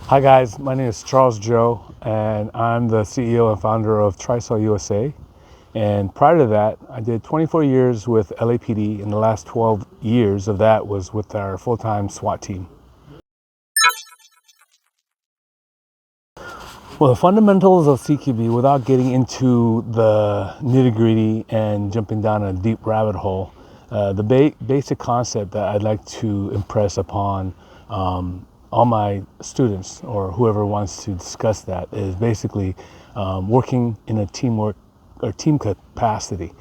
Hi guys, my name is Charles Joe, and I'm the CEO and founder of TriCell USA. And prior to that, I did 24 years with LAPD, and the last 12 years of that was with our full-time SWAT team. Well, the fundamentals of CQB, without getting into the nitty-gritty and jumping down a deep rabbit hole, the basic concept that I'd like to impress upon all my students or whoever wants to discuss that is basically working in a teamwork or team capacity,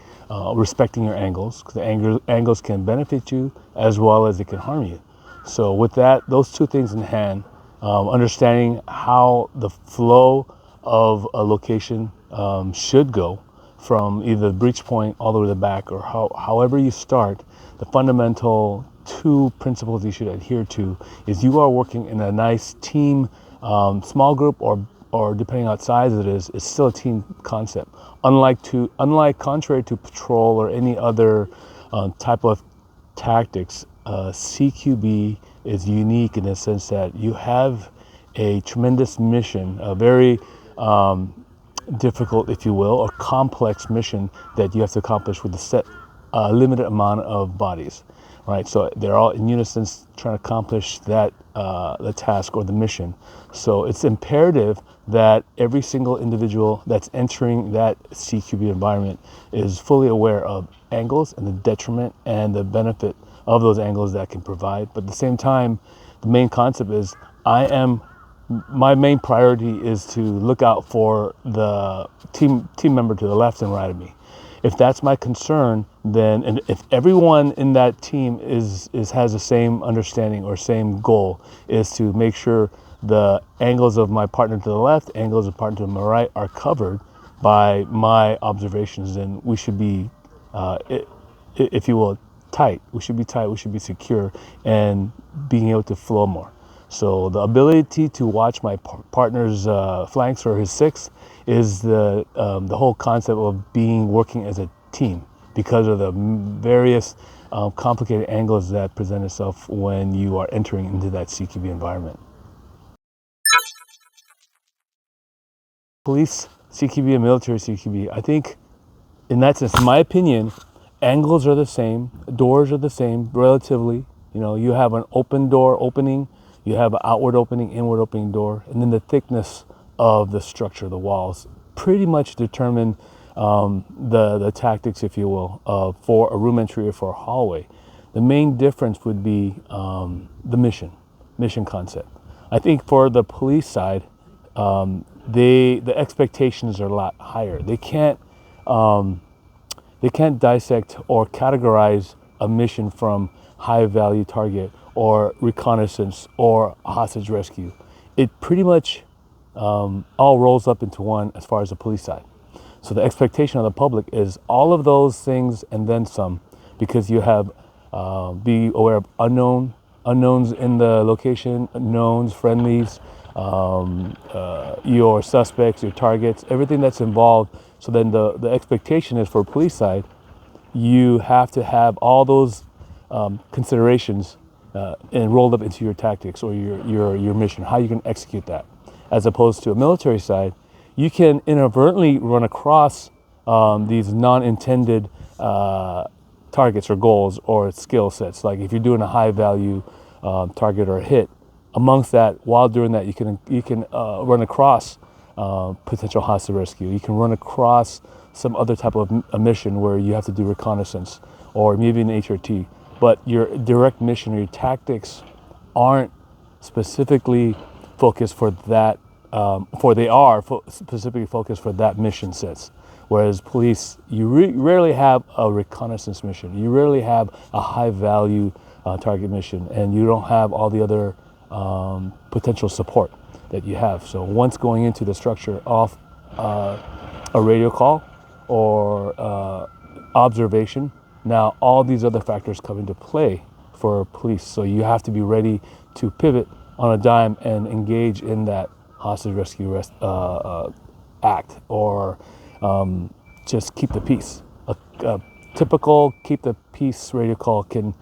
respecting your angles, because the angles can benefit you as well as it can harm you. So with that, those two things in hand, understanding how the flow of a location should go from either the breach point all the way to the back, or however you start, the fundamental two principles you should adhere to is you are working in a nice team, small group, or depending on what size it is, it's still a team concept. Unlike contrary to patrol or any other type of tactics, CQB is unique in the sense that you have a tremendous mission, a very difficult, if you will, or complex mission that you have to accomplish with a set limited amount of bodies, right? So they're all in unison trying to accomplish that the task or the mission. So it's imperative that every single individual that's entering that CQB environment is fully aware of angles and the detriment and the benefit of those angles that can provide. But at the same time, the main concept is my main priority is to look out for the team member to the left and right of me. If that's my concern, then, and if everyone in that team has the same understanding or same goal, is to make sure the angles of my partner to the left, angles of partner to my right are covered by my observations, then we should be, if you will, tight. We should be tight. We should be secure and being able to flow more. So the ability to watch my partner's flanks or his six is the whole concept of working as a team because of the various complicated angles that present itself when you are entering into that CQB environment. Police CQB and military CQB, I think in that sense, in my opinion, angles are the same, doors are the same relatively. You know, you have an open door opening, you have an outward opening, inward opening door, and then the thickness of the structure, the walls, pretty much determine the tactics, if you will, for a room entry or for a hallway. The main difference would be the mission concept. I think for the police side, the expectations are a lot higher. They can't dissect or categorize a mission from high value target or reconnaissance or hostage rescue. It pretty much all rolls up into one as far as the police side. So the expectation of the public is all of those things and then some, because you have be aware of unknowns in the location, knowns, friendlies, your suspects, your targets, everything that's involved. So then the expectation is for police side, you have to have all those considerations and rolled up into your tactics or your mission, how you can execute that. As opposed to a military side, you can inadvertently run across these non-intended targets or goals or skill sets. Like if you're doing a high value target or hit, amongst that, while doing that, you can run across potential hostage rescue. You can run across some other type of a mission where you have to do reconnaissance or maybe an HRT, but your direct mission or your tactics aren't specifically focused for that, specifically focused for that mission sets. Whereas police, you rarely have a reconnaissance mission. You rarely have a high value target mission, and you don't have all the other potential support that you have. So once going into the structure off a radio call or observation, now all these other factors come into play for police. So you have to be ready to pivot on a dime and engage in that hostage rescue act, or just keep the peace. A typical keep the peace radio call can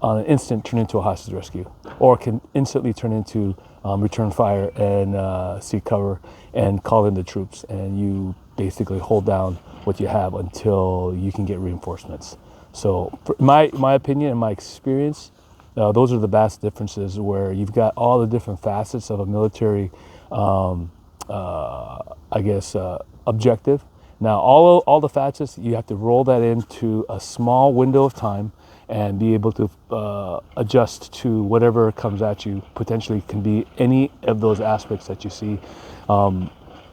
on an instant turn into a hostage rescue, or can instantly turn into return fire and seek cover and call in the troops. And you basically hold down what you have until you can get reinforcements. So, for my opinion and my experience, those are the vast differences where you've got all the different facets of a military, objective. Now, all the facets, you have to roll that into a small window of time and be able to adjust to whatever comes at you. Potentially can be any of those aspects that you see for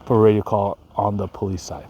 radio call on the police side.